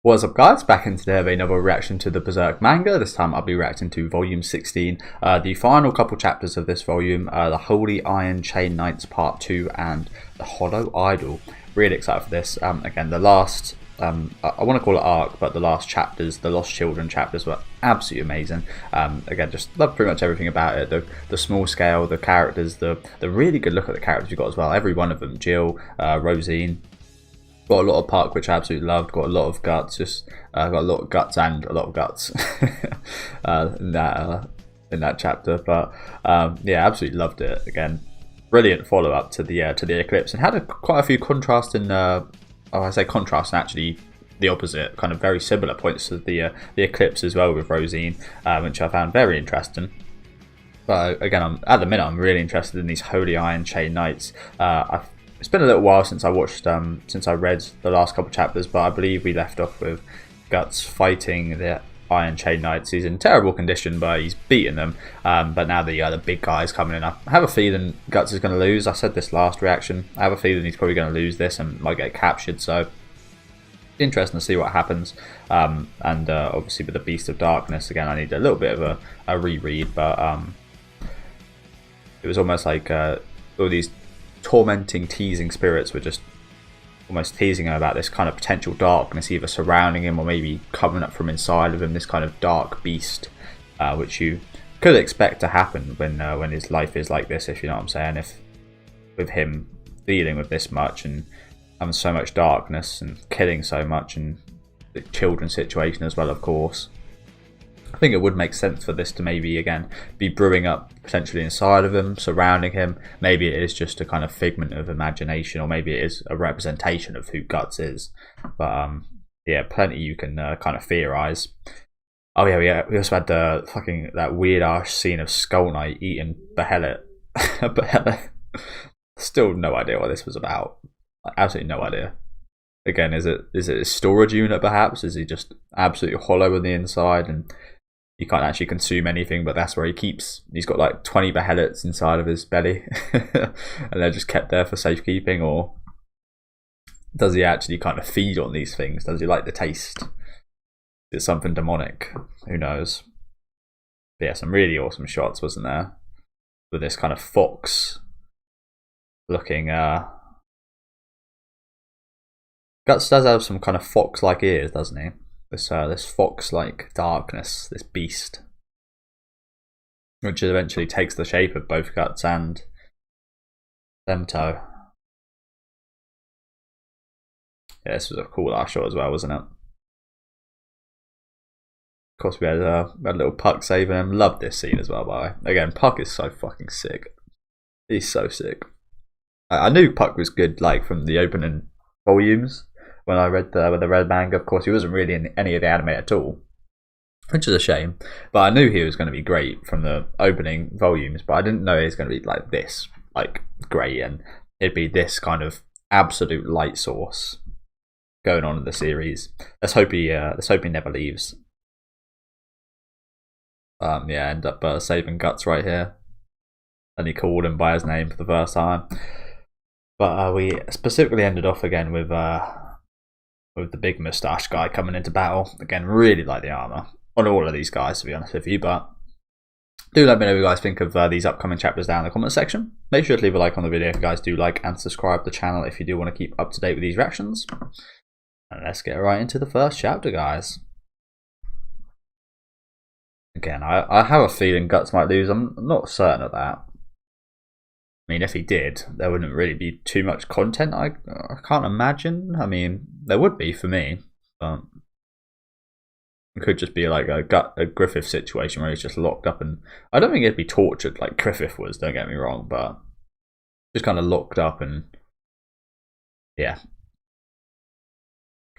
What's up guys, back in today with another reaction to the Berserk manga. This time I'll be reacting to volume 16, the final couple chapters of this volume, the Holy Iron Chain Knights part 2 and the Hollow Idol. Really excited for this. Again, the last, I want to call it arc, but the last chapters, the Lost Children chapters were absolutely amazing. Again, just love pretty much everything about it. The small scale, the characters, the really good look at the characters you've got as well. Every one of them, Jill, Rosine. Got a lot of Puck, which I absolutely loved. Got a lot of guts, just got a lot of guts and a lot of guts in that chapter. But yeah, absolutely loved it. Again, brilliant follow up to the eclipse, and had quite a few contrasting. I say contrast, and actually the opposite, kind of very similar points to the eclipse as well with Rosine, which I found very interesting. But again, at the minute, I'm really interested in these Holy Iron Chain Knights. It's been a little while since I watched, since I read the last couple chapters, but I believe we left off with Guts fighting the Iron Chain Knights. He's in terrible condition, but he's beaten them. But now the big guy's coming in. I have a feeling Guts is going to lose. I said this last reaction. I have a feeling he's probably going to lose this and might get captured. So interesting to see what happens. And obviously with the Beast of Darkness, again, I need a little bit of a reread, but it was almost like all these tormenting, teasing spirits were just almost teasing him about this kind of potential darkness either surrounding him or maybe coming up from inside of him, this kind of dark beast, which you could expect to happen when his life is like this, if you know what I'm saying. If with him dealing with this much and having so much darkness and killing so much, and the children situation as well, of course, I think it would make sense for this to maybe, again, be brewing up potentially inside of him, surrounding him. Maybe it is just a kind of figment of imagination, or maybe it is a representation of who Guts is. But yeah, plenty you can kind of theorize. Oh yeah, we also had that weird ass scene of Skull Knight eating Behelit. Behelit. Still no idea what this was about. Absolutely no idea. Again, is it a storage unit perhaps? Is he just absolutely hollow on the inside and you can't actually consume anything, but that's where he's got like 20 Behelits inside of his belly and they're just kept there for safekeeping? Or does he actually kind of feed on these things? Does he like the taste? Is it something demonic? Who knows? But yeah, some really awesome shots, wasn't there, with this kind of fox looking Guts does have some kind of fox-like ears, doesn't he? This fox-like darkness, this beast, which eventually takes the shape of both Guts and Femto. Yeah, this was a cool last shot as well, wasn't it? Of course, we had a little Puck saving him. Loved this scene as well, by the way. Again, Puck is so fucking sick. He's so sick. I knew Puck was good, like, from the opening volumes. When I read the red manga, of course, he wasn't really in any of the anime at all, which is a shame. But I knew he was going to be great from the opening volumes, but I didn't know he was going to be like this, like great, and it'd be this kind of absolute light source going on in the series. Let's hope he never leaves. Yeah, end up saving Guts right here, and he called him by his name for the first time. But we specifically ended off again with the big moustache guy coming into battle. Again, really like the armor on all of these guys, to be honest with you. But do let me know what you guys think of these upcoming chapters down in the comment section. Make sure to leave a like on the video if you guys do like, and subscribe to the channel if you do want to keep up to date with these reactions. And let's get right into the first chapter, guys. Again, I have a feeling Guts might lose. I'm not certain of that. I mean, if he did, there wouldn't really be too much content. I can't imagine. I mean, there would be for me, but it could just be like a Griffith situation where he's just locked up, and I don't think he'd be tortured like Griffith was. Don't get me wrong, but just kind of locked up, and yeah,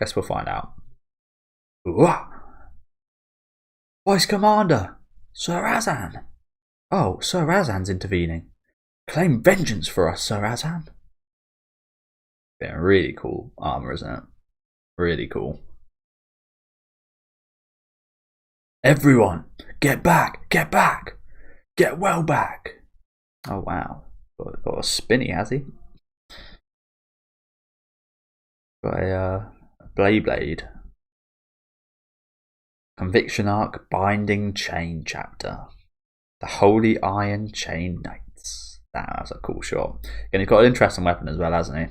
guess we'll find out. Ooh. Vice Commander, Sir Azan. Oh, Sir Azan's intervening. Claim vengeance for us, Sir Azan. Yeah, really cool armor, isn't it? Really cool. Everyone, get back, get back, get well back. Oh wow, got a spinny, has he? Got a blade. Conviction Arc Binding Chain Chapter. The Holy Iron Chain Knights. That's a cool shot. And he's got an interesting weapon as well, hasn't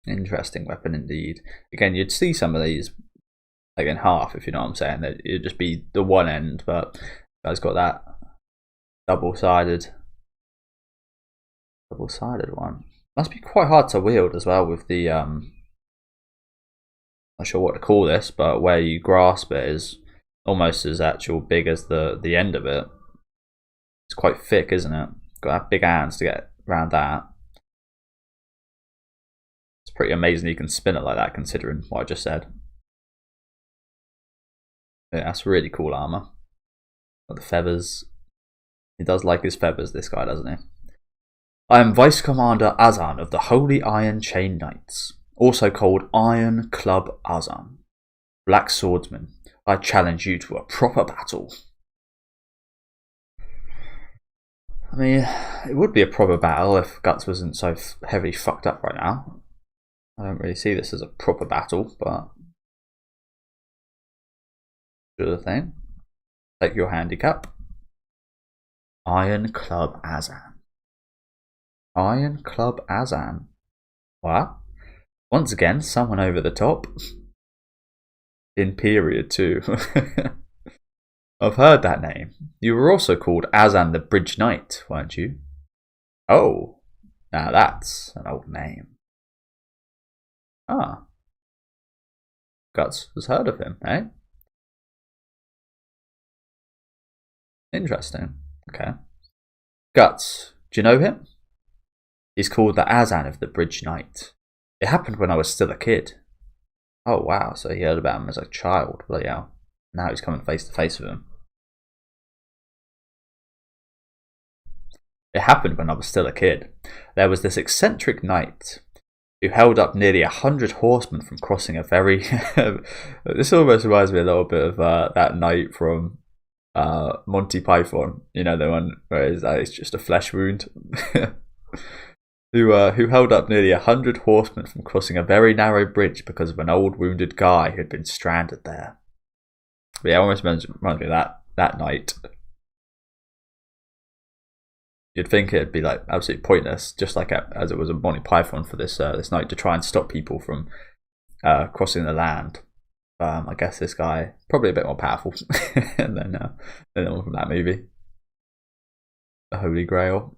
he? Interesting weapon indeed. Again, you'd see some of these like in half, if you know what I'm saying. It'd just be the one end, but guy's got that double-sided one. Must be quite hard to wield as well with the not sure what to call this, but where you grasp it is almost as actual big as the end of it. It's quite thick, isn't it? Got to have big hands to get around that. It's pretty amazing you can spin it like that, considering what I just said. Yeah, that's really cool armor. Got the feathers. He does like his feathers, this guy, doesn't he? I am Vice Commander Azan of the Holy Iron Chain Knights, also called Iron Club Azan. Black Swordsman, I challenge you to a proper battle. I mean, it would be a proper battle if Guts wasn't so heavily fucked up right now. I don't really see this as a proper battle, but sure thing. Take your handicap. Iron Club Azan. Iron Club Azan. What? Once again, someone over the top. In period too. I've heard that name. You were also called Azan the Bridge Knight, weren't you? Oh, now that's an old name. Ah. Guts has heard of him, eh? Interesting. Okay. Guts, do you know him? He's called the Azan of the Bridge Knight. It happened when I was still a kid. Oh wow, so he heard about him as a child. Bloody hell. Now he's coming face to face with him. It happened when I was still a kid. There was this eccentric knight who held up nearly 100 horsemen from crossing a very... This almost reminds me a little bit of that knight from Monty Python. You know, the one where it's just a flesh wound. Who held up nearly 100 horsemen from crossing a very narrow bridge because of an old wounded guy who had been stranded there. But yeah, it almost reminds me of that knight. You'd think it'd be like absolutely pointless, just like as it was a Monty Python for this knight to try and stop people from crossing the land. I guess this guy probably a bit more powerful than the one from that movie, The Holy Grail.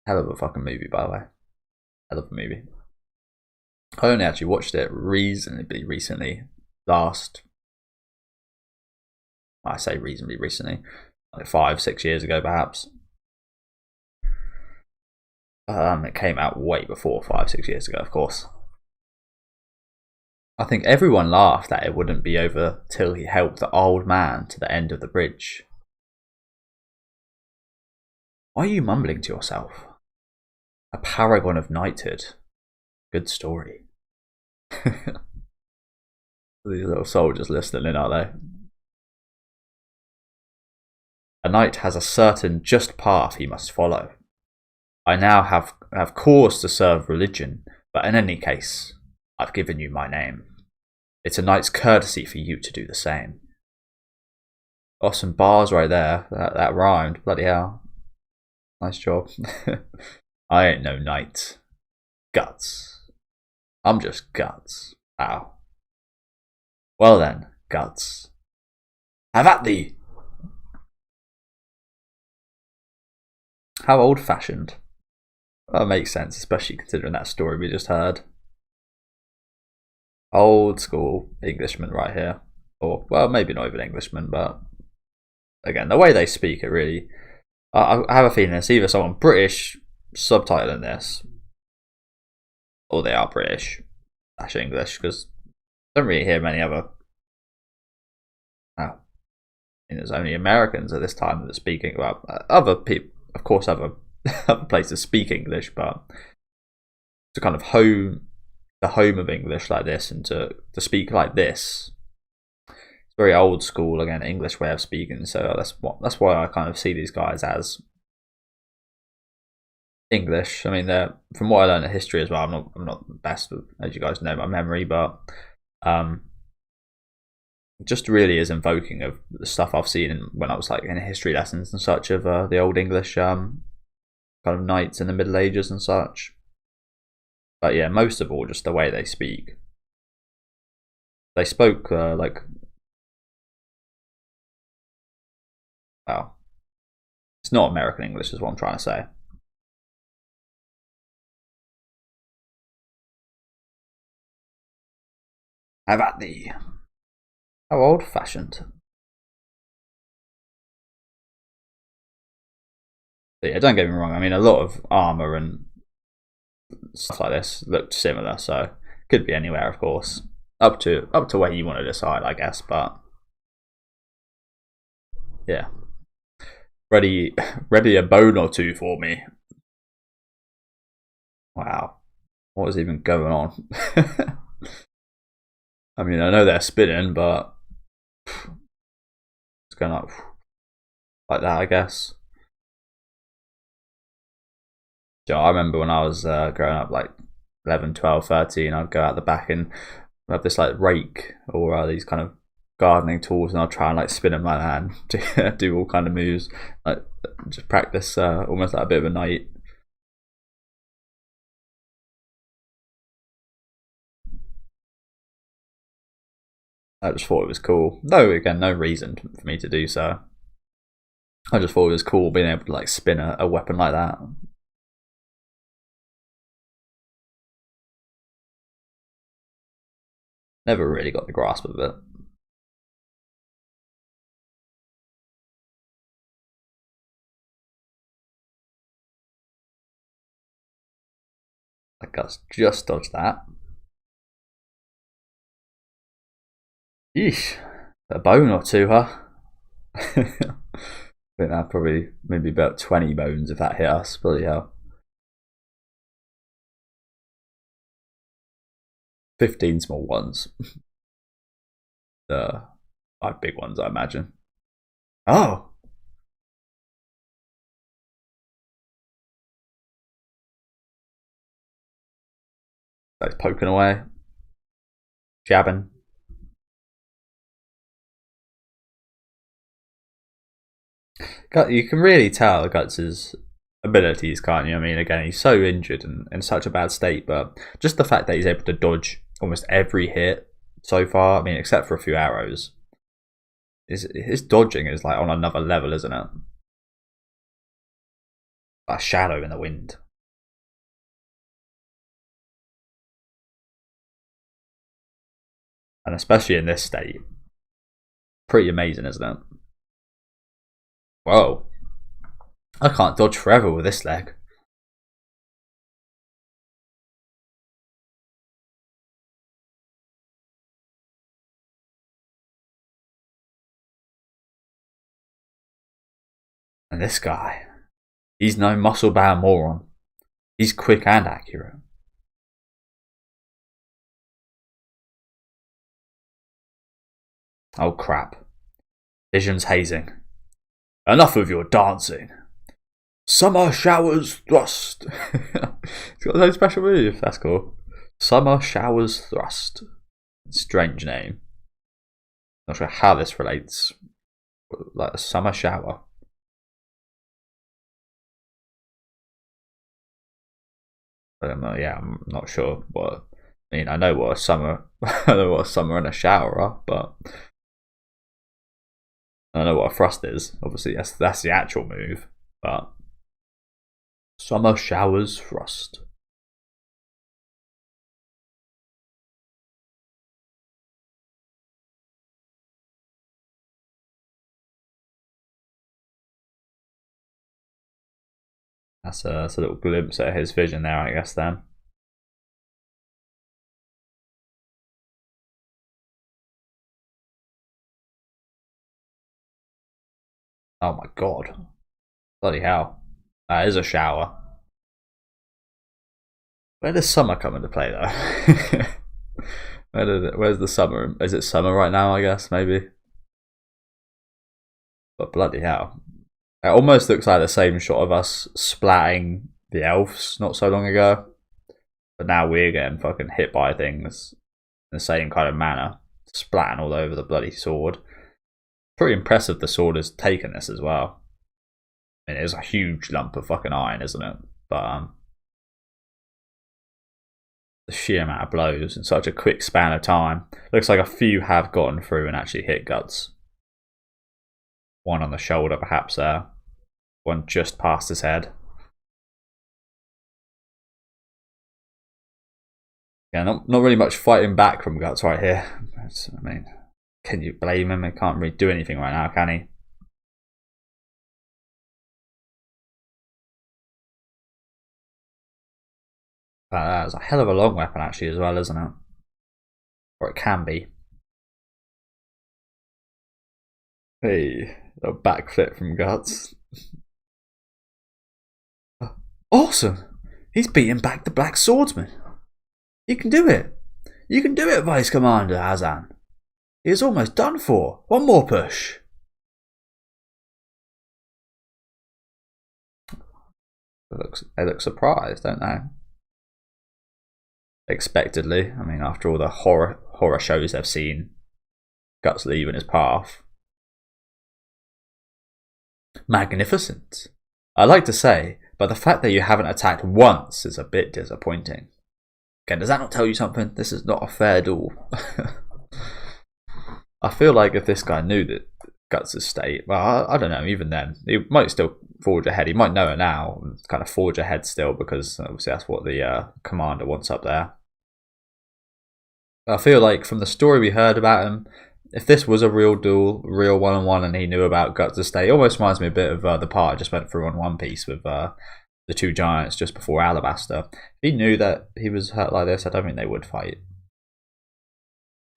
Hell of a fucking movie, by the way. Hell of a movie. I only actually watched it reasonably recently. I say reasonably recently, like 5-6 years ago, perhaps. It came out way before 5-6 years ago, of course. I think everyone laughed that it wouldn't be over till he helped the old man to the end of the bridge. Why are you mumbling to yourself? A paragon of knighthood. Good story. These little soldiers listening in, are they? A knight has a certain just path he must follow. I now have cause to serve religion, but in any case, I've given you my name. It's a knight's courtesy for you to do the same. Oh, some bars right there. That rhymed. Bloody hell. Nice job. I ain't no knight. Guts. I'm just Guts. Ow. Well then, Guts. Have at thee! How old-fashioned. That makes sense, especially considering that story we just heard. Old school Englishman right here. Or, well, maybe not even Englishman, but again, the way they speak it really... I have a feeling it's either someone British subtitling this, or they are British / English, because I don't really hear many other... Oh, there's only Americans at this time that are speaking about other people. Of course, other places speak English, but to kind of the home of English like this, and to speak like this, it's very old school again, English way of speaking. So that's why I kind of see these guys as English. I mean, they're, from what I learned in history as well. I'm not the best with, as you guys know, my memory, but just really is invoking of the stuff I've seen when I was like in history lessons and such of the old English kind of knights in the Middle Ages and such. But yeah, most of all, just the way they speak. They spoke like, well, it's not American English is what I'm trying to say. Have at thee. How old-fashioned. But yeah, don't get me wrong. I mean, a lot of armor and stuff like this looked similar, so could be anywhere, of course. Up to where you want to decide, I guess. But yeah, ready a bone or two for me. Wow, what is even going on? I mean, I know they're spinning, but it's going up like that, I guess. So I remember when I was growing up, like 11, 12, 13, I'd go out the back and have this like rake or these kind of gardening tools, and I'll try and like spin them like that and do all kind of moves, like just practice almost like a bit of a knight. I just thought it was cool. No, again, no reason for me to do so. I just thought it was cool being able to like spin a weapon like that. Never really got the grasp of it. Like, us just dodged that. Yeesh. A bone or two, huh? I think that probably maybe about 20 bones if that hit us. Bloody hell. 15 small ones. The 5 big ones, I imagine. Oh! That's poking away. Jabbing. You can really tell Guts' abilities, can't you? I mean, again, he's so injured and in such a bad state, but just the fact that he's able to dodge almost every hit so far, I mean, except for a few arrows, his dodging is like on another level, isn't it? Like a shadow in the wind. And especially in this state, pretty amazing, isn't it? Whoa. I can't dodge forever with this leg. And this guy, he's no muscle-bound moron. He's quick and accurate. Oh crap. Vision's hazing. Enough of your dancing. Summer showers thrust. It's got no special move. That's cool. Summer showers thrust. Strange name. Not sure how this relates. Like a summer shower. Yeah, I'm not sure what. I mean, I know what a summer. I know what a summer and a shower are, but I don't know what a thrust is. Obviously, that's the actual move, but summer showers thrust. That's a little glimpse at his vision there, I guess. Then. Oh my god! Bloody hell! That is a shower. Where does summer come into play, though? Where's the summer? Is it summer right now? I guess maybe. But bloody hell! It almost looks like the same shot of us splatting the elves not so long ago, but now we're getting fucking hit by things in the same kind of manner. splatting all over the bloody sword. Pretty impressive the sword has taken this as well. I mean, it is a huge lump of fucking iron, isn't it? But the sheer amount of blows in such a quick span of time. Looks like a few have gotten through and actually hit Guts. One on the shoulder, perhaps there. One just past his head. Yeah, not really much fighting back from Guts right here. I mean, can you blame him? He can't really do anything right now, can he? That's a hell of a long weapon actually as well, isn't it? Or it can be. Hey, a backflip from Guts. Awesome! He's beating back the Black Swordsman. You can do it. You can do it, Vice Commander Hazan. He is almost done for. One more push. They look surprised, don't they? Expectedly. I mean, after all the horror shows they've seen, Guts leaving his path. Magnificent. I like to say, but the fact that you haven't attacked once is a bit disappointing. Again, does that not tell you something? This is not a fair duel. I feel like if this guy knew that Guts' state, well, I don't know, even then, he might still forge ahead. He might know it now and kind of forge ahead still, because obviously that's what the commander wants up there. I feel like from the story we heard about him, if this was a real duel, real one-on-one, and he knew about Guts' state, it almost reminds me a bit of the part I just went through on One Piece with the two giants just before Alabasta. If he knew that he was hurt like this, I don't think they would fight.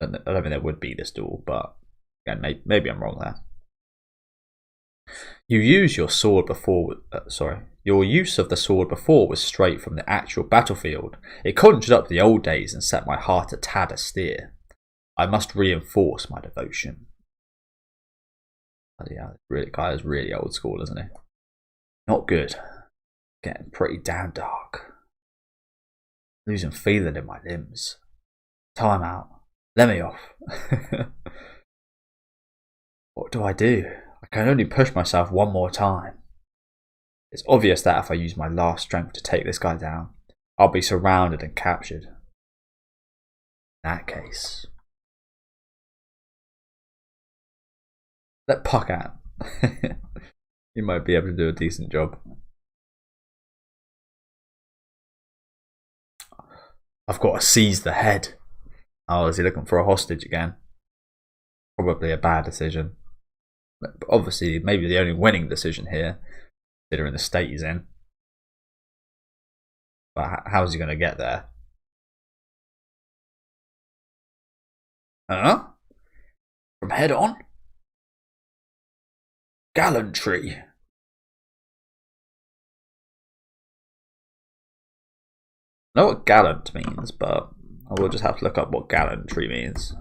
I don't think there would be this duel, but again, maybe I'm wrong there. You use your sword before. Your use of the sword before was straight from the actual battlefield. It conjured up the old days and set my heart a tad astir. I must reinforce my devotion. Yeah, really, guy is really old school, isn't he? Not good. Getting pretty damn dark. Losing feeling in my limbs. Time out. Let me off. What do? I can only push myself one more time. It's obvious that if I use my last strength to take this guy down, I'll be surrounded and captured. In that case, let Puck out. He might be able to do a decent job. I've got to seize the head. Oh, is he looking for a hostage again? Probably a bad decision. But obviously, maybe the only winning decision here, considering the state he's in. But how's he going to get there? Huh? From head on? Gallantry. I know what gallant means, but I will just have to look up what gallantry means.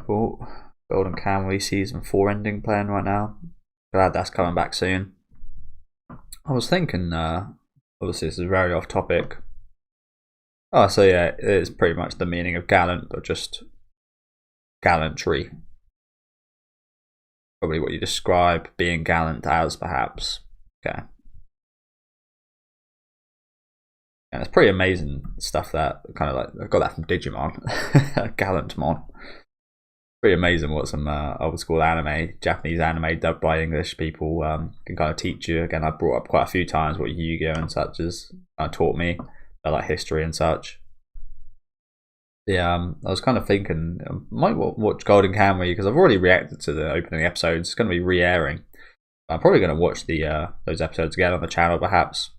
Cool. Golden Kamuy Season 4 ending playing right now. Glad that's coming back soon. I was thinking, obviously this is very off topic. Oh, so yeah, it is pretty much the meaning of gallant, but just gallantry. Probably what you describe being gallant as, perhaps. Okay. And it's pretty amazing stuff that kind of like, I got that from Digimon. Gallantmon. Pretty amazing what some old school anime, Japanese anime dubbed by English people can kind of teach you. Again, I brought up quite a few times what Yu-Gi-Oh and such has taught me, like history and such. Yeah, I was kind of thinking I might watch Golden Kamuy because I've already reacted to the opening episodes. It's going to be re-airing. I'm probably going to watch those episodes again on the channel, perhaps.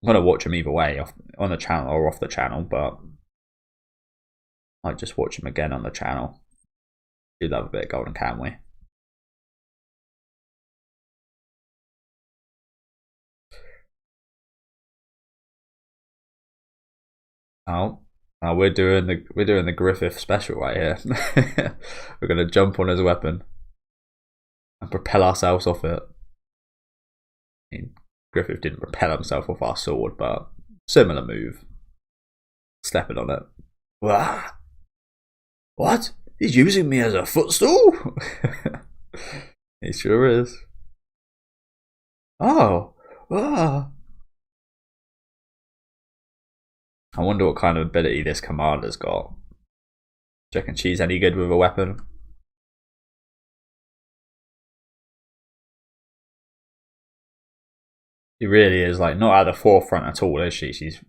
I'm going to watch them either way, on the channel or off the channel, but I might just watch them again on the channel. I do love a bit of Golden Kamuy. Oh, we're doing the Griffith special right here. We're going to jump on his weapon and propel ourselves off it. I mean, Griffith didn't repel himself off our sword, but similar move. Stepping on it. What? He's using me as a footstool? He sure is. Oh. I wonder what kind of ability this commander's got. Do you reckon she's any good with a weapon? She really is like not at the forefront at all, is she? She's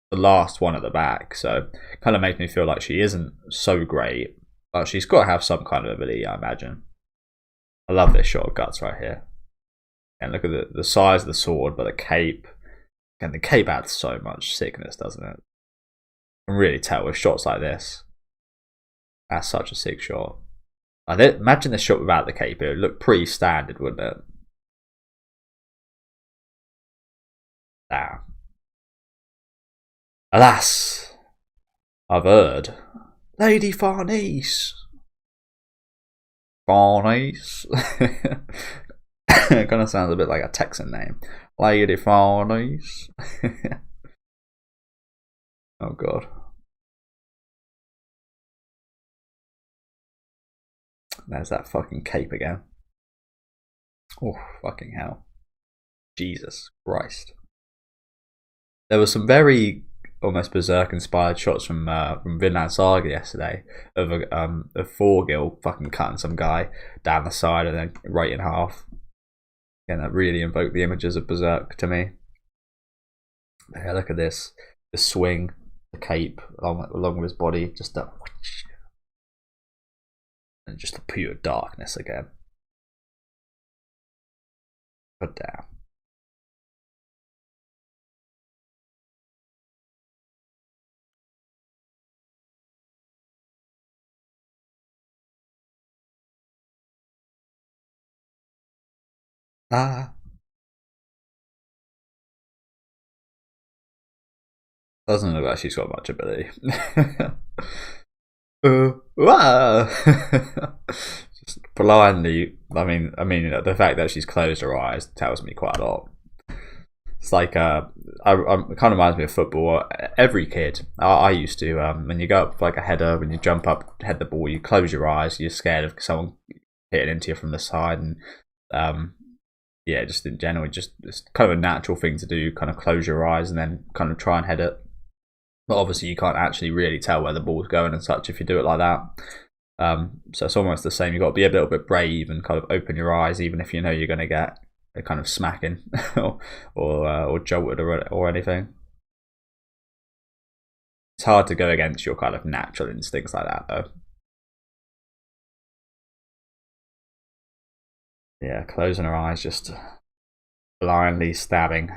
the last one at the back, so kind of makes me feel like she isn't so great, but she's got to have some kind of ability, I imagine. I love this shot of Guts right here. And look at the size of the sword, but the cape. And the cape adds so much sickness, doesn't it? You can really tell with shots like this. That's such a sick shot. Imagine this shot without the cape. It would look pretty standard, wouldn't it? Damn. Alas, I've heard. Lady Farnese. Farnese. It kind of sounds a bit like a Texan name. Lady Farnese. Oh god. There's that fucking cape again. Oh, fucking hell. Jesus Christ. There was some very almost Berserk inspired shots from Vinland Saga yesterday of Thorgil fucking cutting some guy down the side and then right in half. Again, that really invoked the images of Berserk to me. Yeah, look at this. The swing, the cape along with his body, just that, and just the pure darkness again. God damn. Doesn't look like she's got much ability. Just blindly. I mean, the fact that she's closed her eyes tells me quite a lot. It's like it kind of reminds me of football. Every kid, I used to, when you go up like a header, when you jump up, head the ball, you close your eyes. You're scared of someone hitting into you from the side, and yeah, just in general, just it's kind of a natural thing to do. Kind of close your eyes and then kind of try and head it. But obviously, you can't actually really tell where the ball's going and such if you do it like that. So it's almost the same. You've got to be a little bit brave and kind of open your eyes, even if you know you're going to get a kind of smacking or jolted or anything. It's hard to go against your kind of natural instincts like that, though. Yeah, closing her eyes, just blindly stabbing.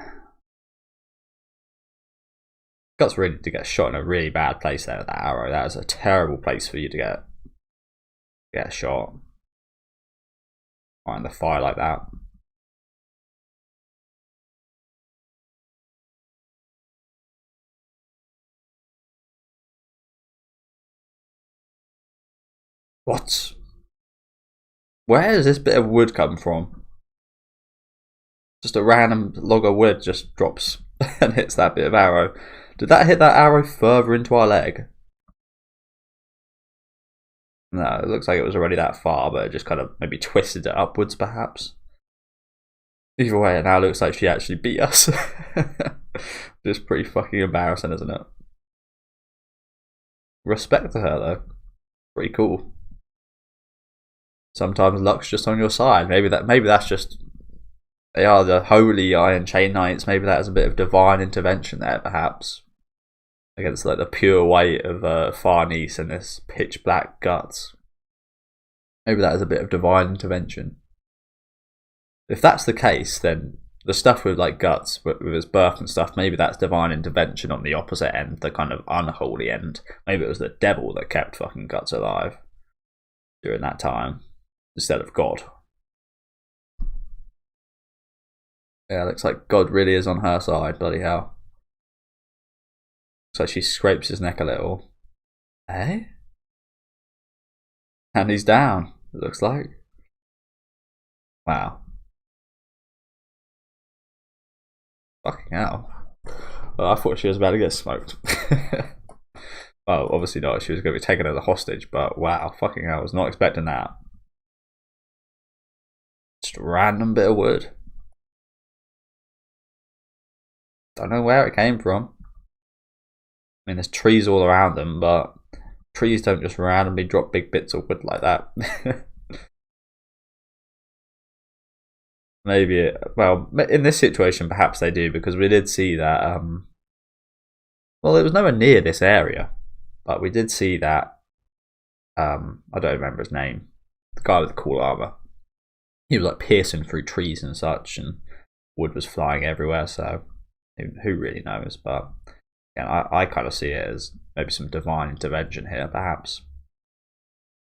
Guts really to get shot in a really bad place there with that arrow. That is a terrible place for you to get shot. Find the fire like that. What? Where does this bit of wood come from? Just a random log of wood just drops and hits that bit of arrow. Did that hit that arrow further into our leg? No, it looks like it was already that far, but it just kind of maybe twisted it upwards, perhaps. Either way, it now looks like she actually beat us. Just pretty fucking embarrassing, isn't it? Respect to her, though. Pretty cool. Sometimes luck's just on your side. Maybe that's just they are the holy Iron Chain Knights. Maybe that is a bit of divine intervention there, perhaps, against like the pure weight of Farnese and this pitch black Guts. Maybe that is a bit of divine intervention. If that's the case, then the stuff with like Guts, with his birth and stuff, maybe that's divine intervention on the opposite end, the kind of unholy end. Maybe it was the devil that kept fucking Guts alive during that time instead of God. Yeah, looks like God really is on her side. Bloody hell. Looks like she scrapes his neck a little. Eh? And he's down, it looks like. Wow. Fucking hell. Well, I thought she was about to get smoked. Well, obviously not. She was going to be taken as a hostage, but wow, fucking hell. I was not expecting that. Just a random bit of wood. Don't know where it came from. I mean, there's trees all around them, but trees don't just randomly drop big bits of wood like that. Maybe, well, in this situation, perhaps they do, because we did see that, well, it was nowhere near this area, but we did see that, I don't remember his name, the guy with the cool armor. He was like piercing through trees and such, and wood was flying everywhere, so who really knows, but yeah, I kind of see it as maybe some divine intervention here, perhaps.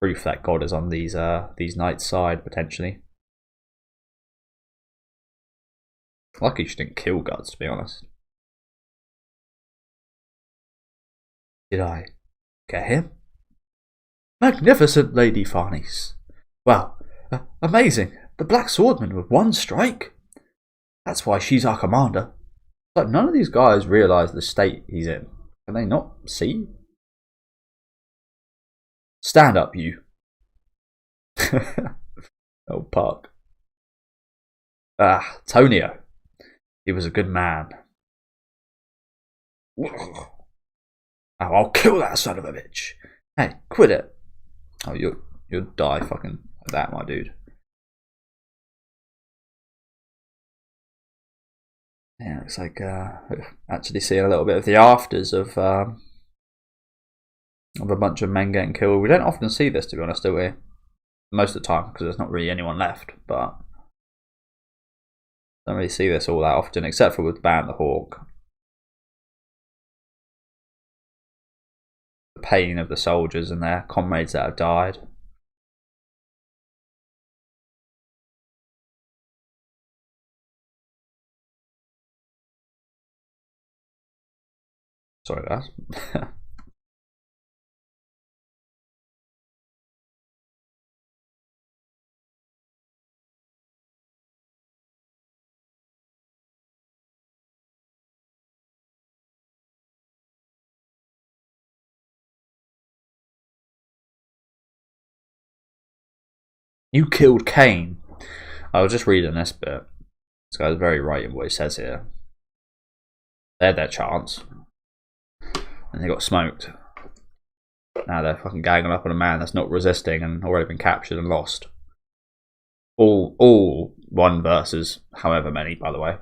Proof that God is on these knights' side, potentially. Lucky she didn't kill Guts, to be honest. Did I get him? Magnificent, Lady Farnese. Well, amazing. The Black Swordman with one strike? That's why she's our commander. But none of these guys realise the state he's in. Can they not see? Stand up, you. Oh, Puck. Ah, Tonio. He was a good man. Oh, I'll kill that son of a bitch. Hey, quit it. Oh, you'll die fucking like that, my dude. Yeah, looks like actually seeing a little bit of the afters of a bunch of men getting killed. We don't often see this, to be honest, do we? Most of the time, because there's not really anyone left, but don't really see this all that often, except for with Ban the Hawk. The pain of the soldiers and their comrades that have died. Sorry, guys. You killed Cain. I was just reading this bit. This guy's very right in what he says here. They had their chance, and they got smoked. Now they're fucking ganging up on a man that's not resisting and already been captured and lost. All one versus however many, by the way.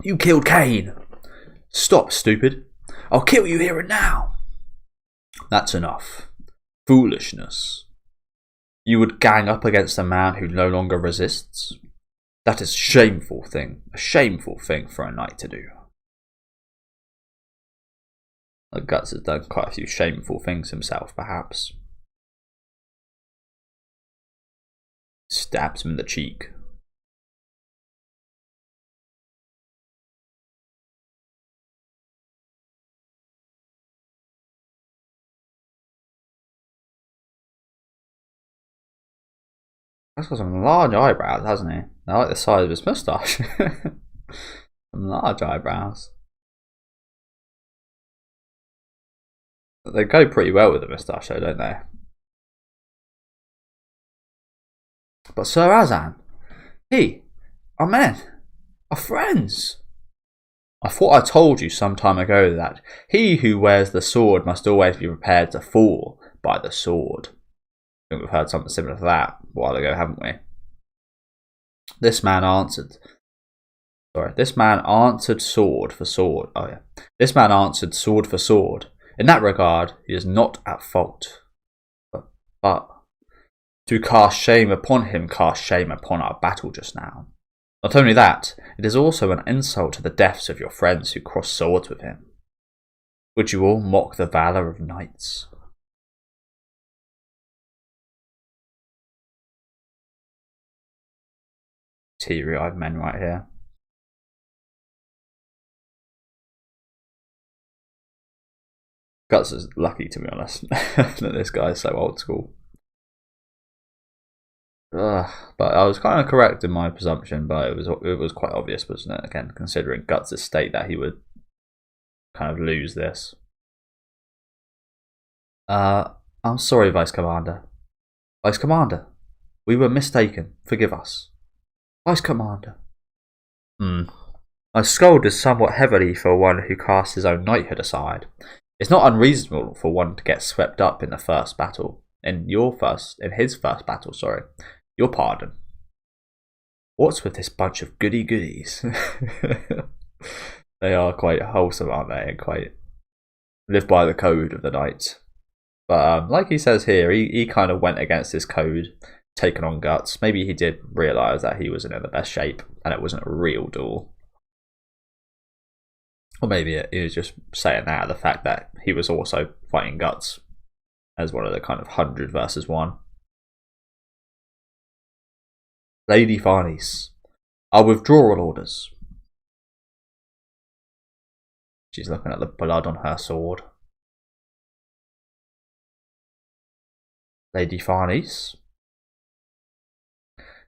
You killed Cain. Stop, stupid. I'll kill you here and now. That's enough. Foolishness. You would gang up against a man who no longer resists? That is a shameful thing for a knight to do. Guts has done quite a few shameful things himself, perhaps. Stabs him in the cheek. He's got some large eyebrows, hasn't he? I like the size of his moustache. Some large eyebrows. They go pretty well with the moustache, though, don't they? But Sir Azan, our men, our friends. I thought I told you some time ago that he who wears the sword must always be prepared to fall by the sword. I think we've heard something similar to that a while ago, haven't we? This man answered sword for sword. Oh yeah. This man answered sword for sword. In that regard, he is not at fault. But to cast shame upon him cast shame upon our battle just now. Not only that, it is also an insult to the deaths of your friends who crossed swords with him. Would you all mock the valour of knights? Teary-eyed men right here. Guts is lucky, to be honest, that this guy is so old school. But I was kind of correct in my presumption, but it was quite obvious, wasn't it? Again, considering Guts' state that he would kind of lose this. I'm sorry, Vice Commander. Vice Commander, we were mistaken. Forgive us. Vice Commander. My scold is somewhat heavily for one who casts his own knighthood aside. It's not unreasonable for one to get swept up in the first battle. In his first battle, sorry. Your pardon. What's with this bunch of goody goodies? They are quite wholesome, aren't they? And quite live by the code of the knights. But like he says here, he kind of went against his code, taken on Guts. Maybe he did realise that he wasn't in the best shape and it wasn't a real duel. Or maybe he was just saying that, the fact that he was also fighting Guts as one of the kind of 100 versus 1. Lady Farnese, our withdrawal orders. She's looking at the blood on her sword. Lady Farnese,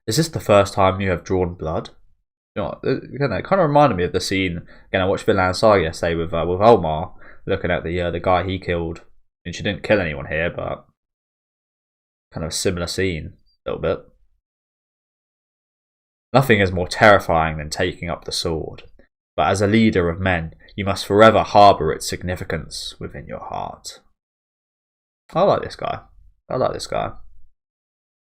is this the first time you have drawn blood? You know, it kind of reminded me of the scene. Again, I watched Vinland Saga yesterday with Omar, looking at the guy he killed. And she didn't kill anyone here, but kind of a similar scene, a little bit. Nothing is more terrifying than taking up the sword, but as a leader of men, you must forever harbour its significance within your heart. I like this guy. I like this guy.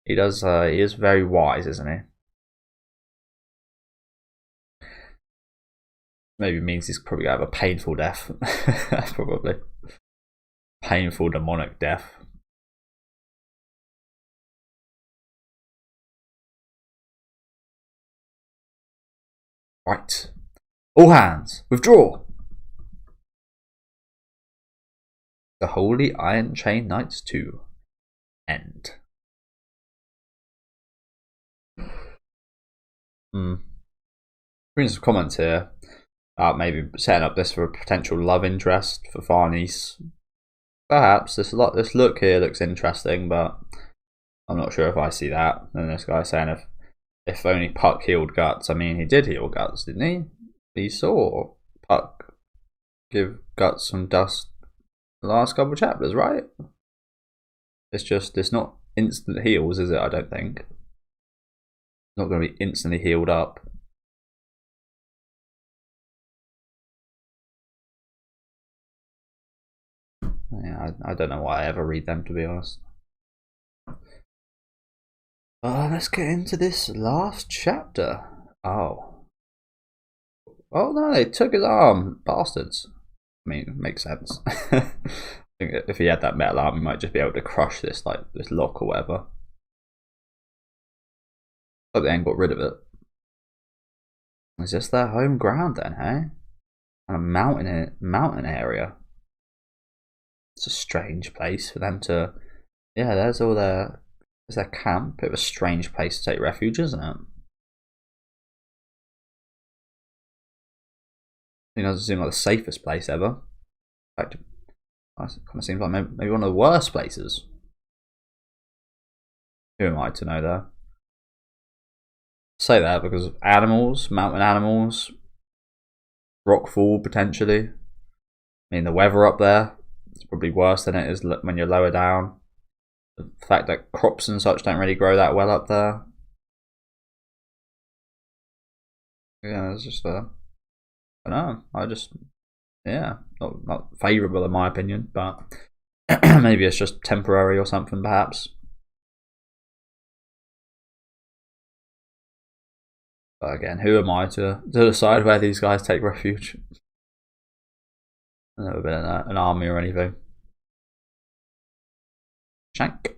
He does. He is very wise, isn't he? Maybe means he's probably gonna have a painful death. Probably painful demonic death. Right. All hands, withdraw. The Holy Iron Chain Knights to end. Brings some comments here about maybe setting up this for a potential love interest for Farnese. Perhaps this look here looks interesting, but I'm not sure if I see that. And this guy saying if only Puck healed Guts. I mean, he did heal Guts, didn't he? He saw Puck give Guts some dust the last couple of chapters, right? It's not instant heals, is it? I don't think. It's not going to be instantly healed up. Yeah, I don't know why I ever read them, to be honest. Let's get into this last chapter. Oh no, they took his arm, bastards. I mean, it makes sense. I think if he had that metal arm, he might just be able to crush this lock or whatever. But they ain't got rid of it. Is this their home ground then, hey? A mountain area. It's a strange place for them to. Yeah, there's their camp. Bit of a strange place to take refuge, isn't it? It doesn't seem like the safest place ever. In fact, it kind of seems like maybe one of the worst places. Who am I to know there? Say that because animals, mountain animals, rockfall potentially. I mean, the weather up there is probably worse than it is when you're lower down. The fact that crops and such don't really grow that well up there. Yeah, it's just I don't know. Yeah, not favourable in my opinion, but maybe it's just temporary or something, perhaps. But again, who am I to decide where these guys take refuge? I've never been in an army or anything. Shank.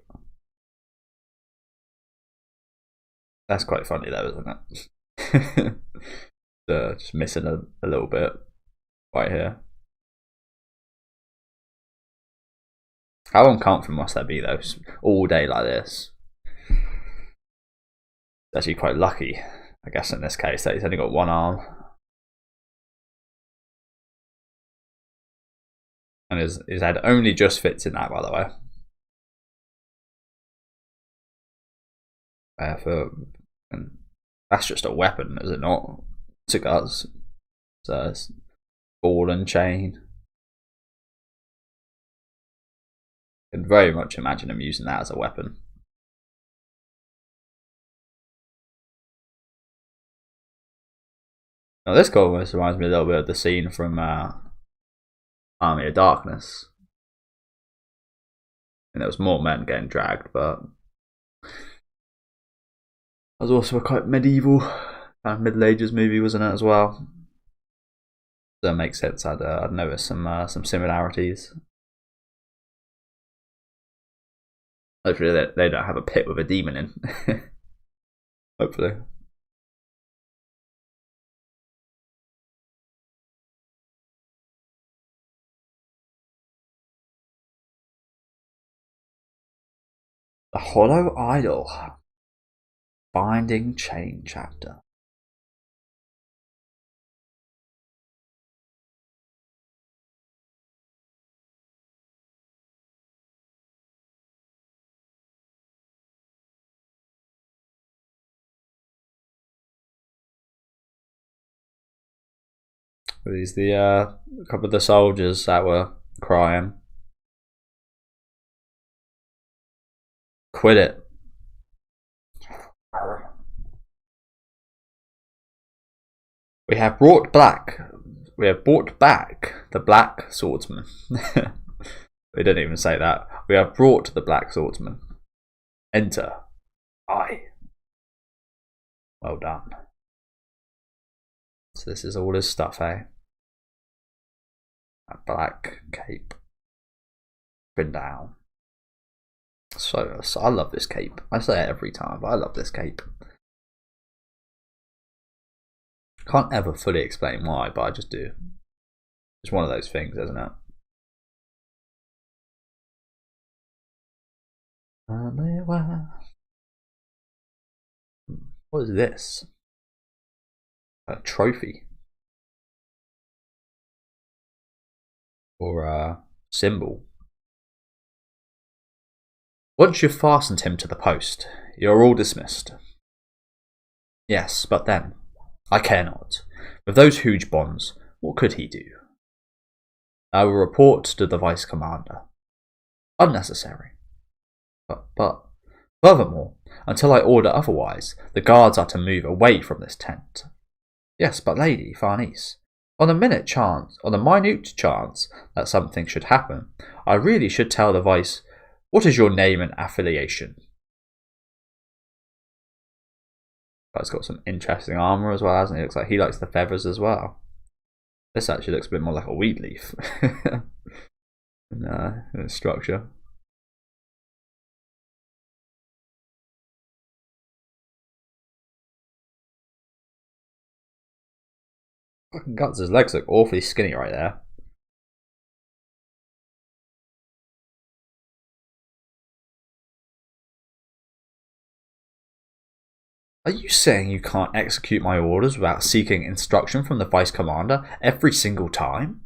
That's quite funny though, isn't it? Just missing a little bit right here. How uncomfortable must that be though? All day like this. It's actually quite lucky, I guess, in this case that he's only got one arm. And his head only just fits in that, by the way. And that's just a weapon, is it not? Cigars. So it's ball and chain. I can very much imagine him using that as a weapon. Now this almost reminds me a little bit of the scene from Army of Darkness. And there was more men getting dragged, but that was also a quite medieval, kind of Middle Ages movie, wasn't it, as well? So it makes sense. I'd noticed some similarities. Hopefully they don't have a pit with a demon in. Hopefully. The Hollow Idol. Binding Chain chapter. These a couple of the soldiers that were crying. Quit it. We have brought back the Black Swordsman. They didn't even say that. We have brought the Black Swordsman. Enter. I. Well done. So this is all his stuff, eh? A black cape. Been down. So I love this cape. I say it every time, but I love this cape. Can't ever fully explain why, but I just do. It's one of those things, isn't it? What is this? A trophy? Or a symbol? Once you've fastened him to the post, you're all dismissed. Yes, but then, I care not. With those huge bonds, what could he do? I will report to the Vice Commander. Unnecessary. But, furthermore, until I order otherwise, the guards are to move away from this tent. Yes, but Lady Farnese, on the minute chance that something should happen, I really should tell the Vice, what is your name and affiliation? Guy's got some interesting armour as well, hasn't he? Looks like he likes the feathers as well. This actually looks a bit more like a weed leaf in structure. Fucking guts, his legs look awfully skinny right there. Are you saying you can't execute my orders without seeking instruction from the Vice Commander every single time?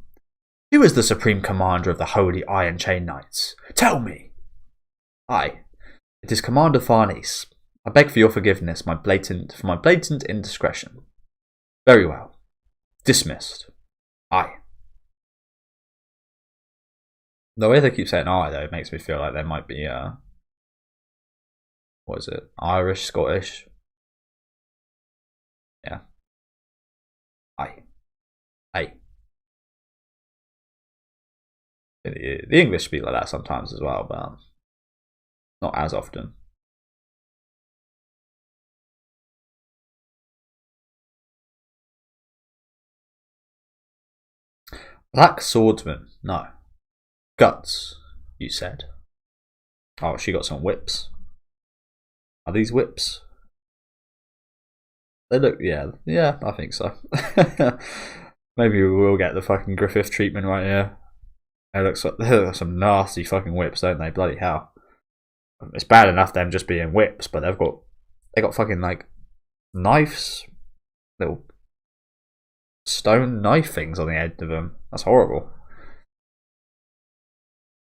Who is the Supreme Commander of the Holy Iron Chain Knights? Tell me! Aye, it is Commander Farnese. I beg for your forgiveness for my blatant indiscretion. Very well. Dismissed. Aye. The way they keep saying aye, though, makes me feel like they might be, what is it? Irish, Scottish? Yeah. Aye. Aye. The English speak like that sometimes as well, but not as often. Black Swordsman, no. Guts, you said. Oh, she got some whips. Are these whips? They look, yeah, I think so. Maybe we will get the fucking Griffith treatment right here. They look some nasty fucking whips, don't they? Bloody hell. It's bad enough them just being whips, but they got fucking like knives, little stone knife things on the end of them. That's horrible.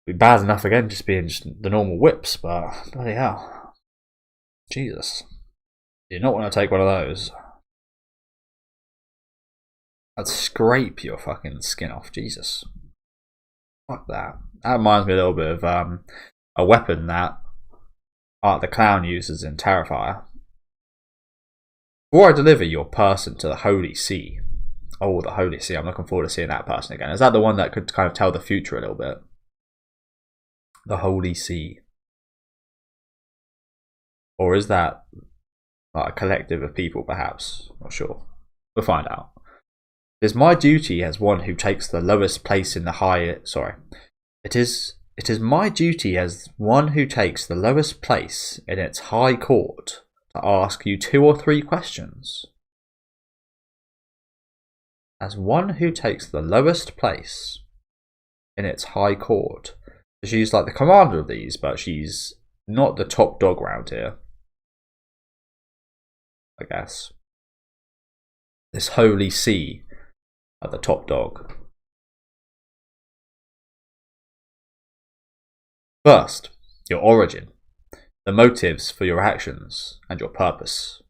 It'd be bad enough again just being just the normal whips, but bloody hell. Jesus. You do not want to take one of those. I'd scrape your fucking skin off, Jesus. Fuck that. That reminds me a little bit of a weapon that Art the Clown uses in Terrifier. Before I deliver your person to the Holy See. Oh, the Holy See. I'm looking forward to seeing that person again. Is that the one that could kind of tell the future a little bit? The Holy See. Or is that like a collective of people, perhaps? Not sure. We'll find out. It is my duty as one who takes the lowest place in the high... Sorry. It is my duty as one who takes the lowest place in its high court to ask you 2 or 3 questions. As one who takes the lowest place in its high court. She's like the commander of these, but she's not the top dog round here. I guess. This Holy See at the top dog. First, your origin, the motives for your actions, and your purpose.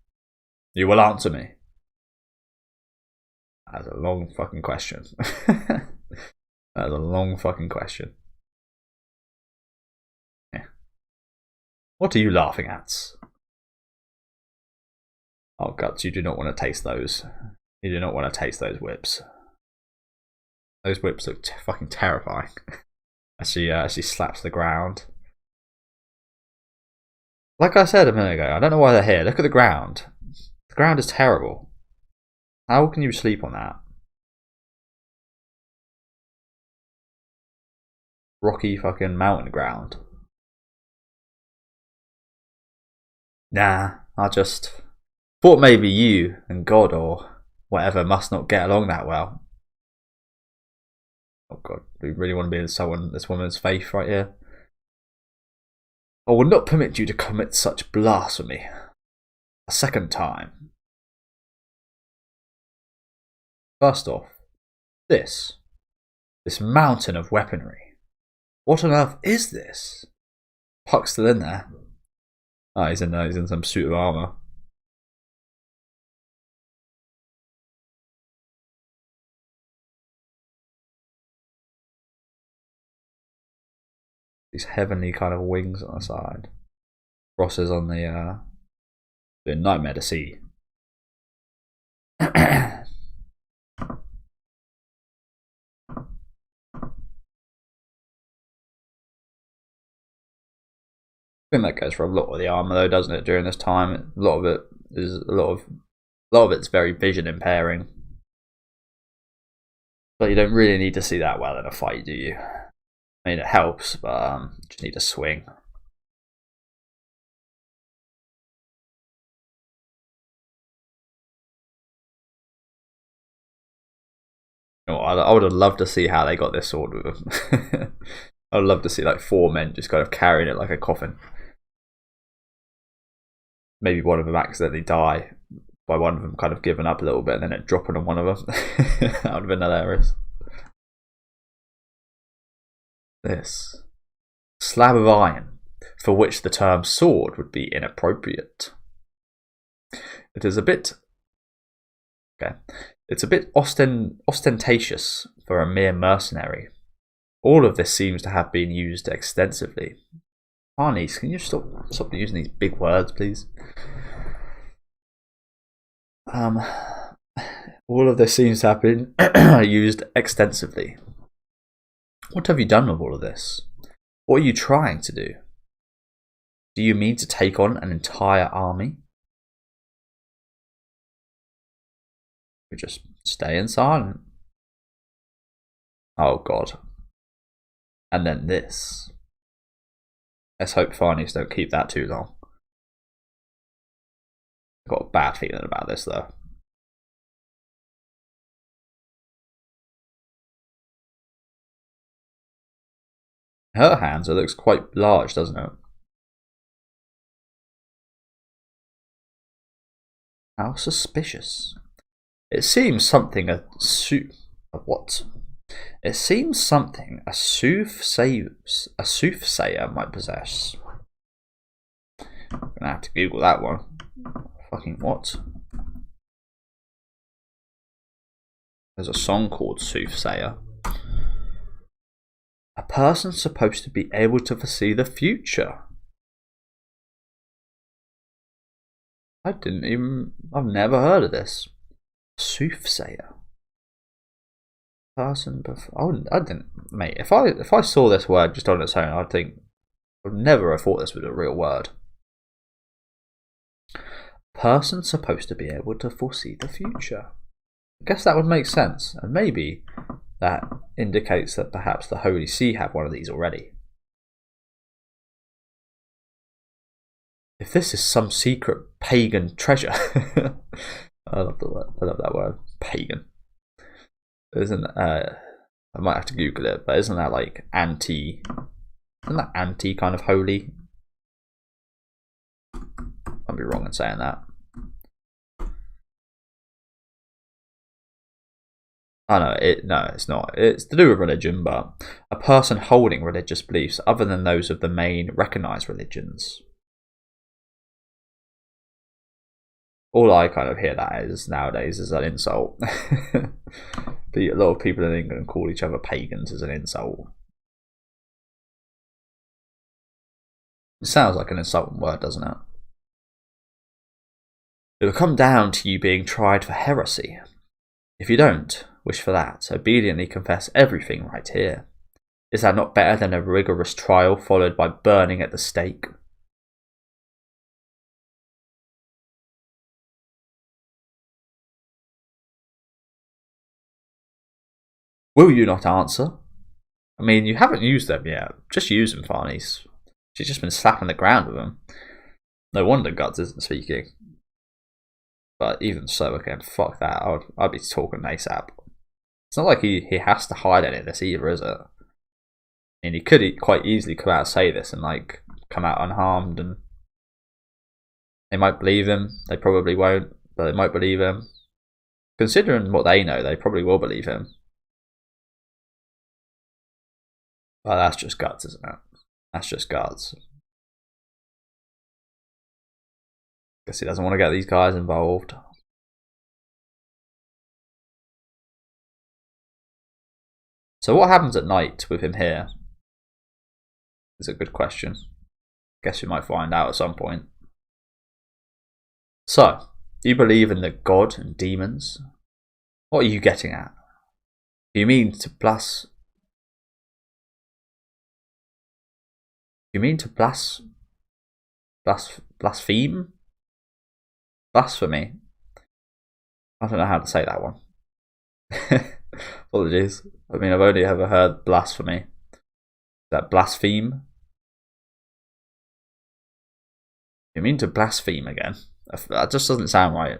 You will answer me. That's a long fucking question. That's a long fucking question. Yeah. What are you laughing at? Oh, guts, you do not want to taste those. You do not want to taste those whips. Those whips look fucking terrifying. As she slaps the ground. Like I said a minute ago, I don't know why they're here. Look at the ground. The ground is terrible. How can you sleep on that? Rocky fucking mountain ground. Nah, I just... thought maybe you and God or whatever must not get along that well. Oh God, we really want to be in this woman's faith right here. I will not permit you to commit such blasphemy a second time. First off, this mountain of weaponry. What on earth is this? Puck's still in there. Oh, he's in some suit of armour. These heavenly kind of wings on the side. Ross is on the nightmare to see. I think that goes for a lot of the armor though, doesn't it? During this time, a lot of it's very vision impairing. But you don't really need to see that well in a fight, do you? I mean, it helps, but you just need to swing. You know, I would have loved to see how they got this sword with them. I would love to see like 4 men just kind of carrying it like a coffin. Maybe one of them accidentally die by one of them kind of giving up a little bit and then it dropping on one of them. That would have been hilarious. This slab of iron, for which the term sword would be inappropriate. It is a bit... okay. It's a bit ostentatious for a mere mercenary. All of this seems to have been used extensively. Farnese, can you stop using these big words, please? All of this seems to have been used extensively. What have you done with all of this? What are you trying to do? Do you mean to take on an entire army? We just stay in silent. Oh God. And then this. Let's hope Farnese don't keep that too long. I've got a bad feeling about this though. Her hands, it looks quite large, doesn't it? How suspicious. It seems something what? It seems something a soothsayer might possess. I'm gonna have to Google that one. Fucking what? There's a song called Soothsayer. A person supposed to be able to foresee the future. I've never heard of this. Soothsayer. Person before. I didn't, mate. If I saw this word just on its own, I'd never have thought this was a real word. Person supposed to be able to foresee the future. I guess that would make sense, and maybe that indicates that perhaps the Holy See have one of these already. If this is some secret pagan treasure, I love the word. I love that word, pagan. Isn't I might have to Google it, but isn't that like anti? Isn't that anti kind of holy? I'd be wrong in saying that. Oh no, it's not. It's to do with religion, but a person holding religious beliefs other than those of the main recognised religions. All I kind of hear that is nowadays is an insult. A lot of people in England call each other pagans as an insult. It sounds like an insulting word, doesn't it? It will come down to you being tried for heresy. If you don't wish for that, obediently confess everything right here. Is that not better than a rigorous trial followed by burning at the stake? Will you not answer? I mean, you haven't used them yet. Just use them, Farnese. She's just been slapping the ground with them. No wonder Guts isn't speaking. But even so, again, fuck that. I'd be talking ASAP. It's not like he has to hide any of this either, is it? And he could quite easily come out and say this and like come out unharmed, and they might believe him. They probably won't, but they might believe him. Considering what they know, they probably will believe him. Well, that's just Guts, isn't it? That's just Guts. Guess he doesn't want to get these guys involved. So what happens at night with him here? Is a good question. Guess we might find out at some point. So, do you believe in the god and demons? What are you getting at? Do you mean to blaspheme? Blasphemy? I don't know how to say that one. Apologies. I mean, I've only ever heard blasphemy. Is that blaspheme? You mean to blaspheme again? That just doesn't sound right.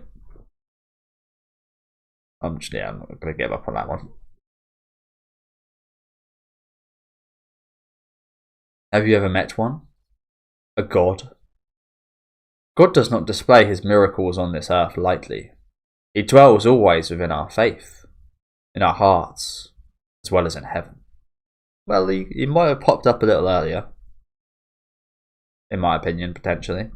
I'm not going to give up on that one. Have you ever met one? A god? God does not display his miracles on this earth lightly. He dwells always within our faith, in our hearts, as well as in heaven. Well, he might have popped up a little earlier, in my opinion, potentially.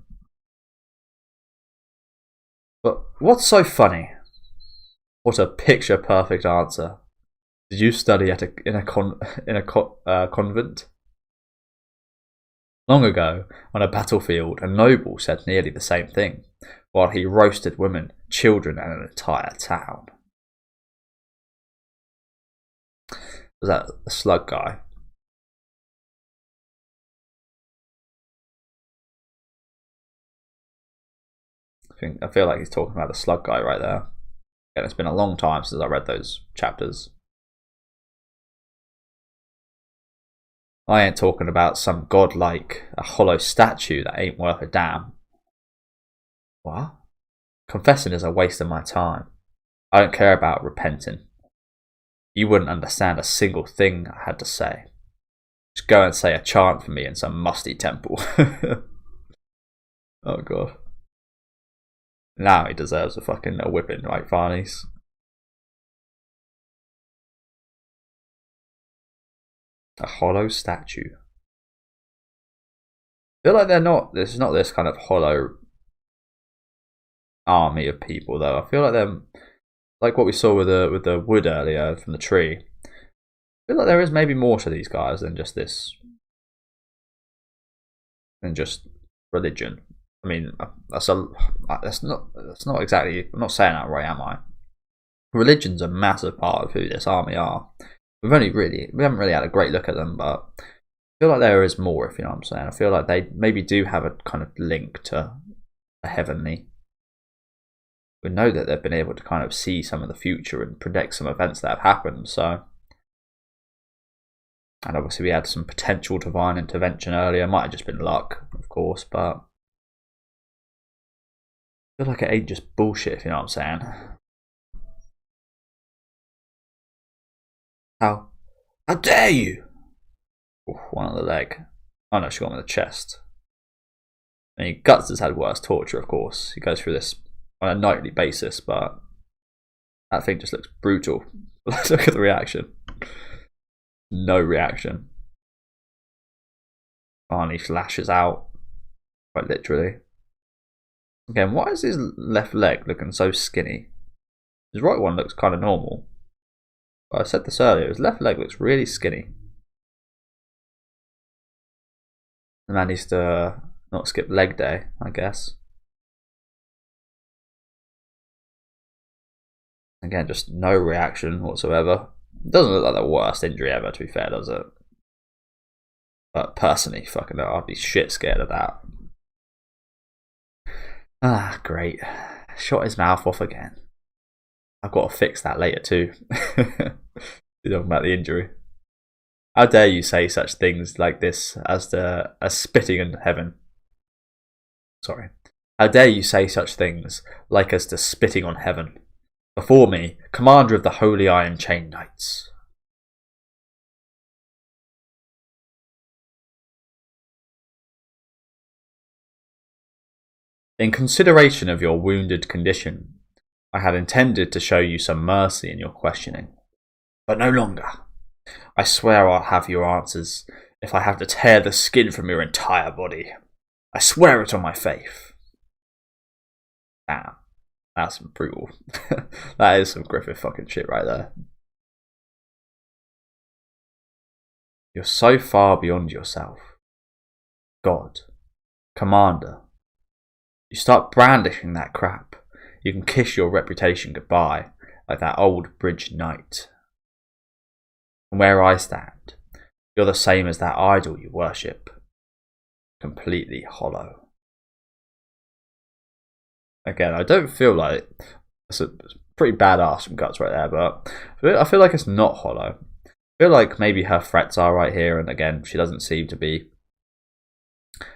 But what's so funny? What a picture-perfect answer. Did you study in a convent? Long ago, on a battlefield, a noble said nearly the same thing, while he roasted women, children, and an entire town. Was that the slug guy? I feel like he's talking about the slug guy right there. And it's been a long time since I read those chapters. I ain't talking about some god like a hollow statue that ain't worth a damn. What? Confessing is a waste of my time. I don't care about repenting. You wouldn't understand a single thing I had to say. Just go and say a chant for me in some musty temple. Oh god. Now he deserves a fucking whipping, right, Farnese? A hollow statue. feel like they're not. This is not this kind of hollow army of people, though. I feel like they're like what we saw with the wood earlier from the tree. I feel like there is maybe more to these guys than just this, than just religion. I mean, that's not exactly. I'm not saying that right, am I? Religion's a massive part of who this army are. We haven't really had a great look at them, but I feel like there is more, if you know what I'm saying. I feel like they maybe do have a kind of link to the heavenly. We know that they've been able to kind of see some of the future and predict some events that have happened, so. And obviously we had some potential divine intervention earlier. Might have just been luck, of course, but I feel like it ain't just bullshit, if you know what I'm saying. How dare you? Oof, one on the leg. Oh no, she got him in the chest. I mean, Guts has had worse torture, of course. He goes through this on a nightly basis, but that thing just looks brutal. Let's look at the reaction. No reaction. Farnese lashes out, quite literally. Again, why is his left leg looking so skinny? His right one looks kind of normal. But I said this earlier, his left leg looks really skinny. The man needs to not skip leg day, I guess. Again, just no reaction whatsoever. It doesn't look like the worst injury ever, to be fair, does it? But personally, fucking hell, I'd be shit scared of that. Ah, great. Shot his mouth off again. I've got to fix that later too. You're talking about the injury. How dare you say such things like this as spitting in heaven? Sorry. How dare you say such things like as to spitting on heaven? Before me, commander of the Holy Iron Chain Knights. In consideration of your wounded condition, I had intended to show you some mercy in your questioning, but no longer. I swear I'll have your answers if I have to tear the skin from your entire body. I swear it on my faith. Damn, that's brutal. That is some Griffith fucking shit right there. You're so far beyond yourself. God, Commander. You start brandishing that crap, you can kiss your reputation goodbye, like that old bridge knight. From where I stand, you're the same as that idol you worship, completely hollow. Again, I don't feel like it's a pretty badass from Guts right there, but I feel like it's not hollow. I feel like maybe her threats are right here, and again, she doesn't seem to be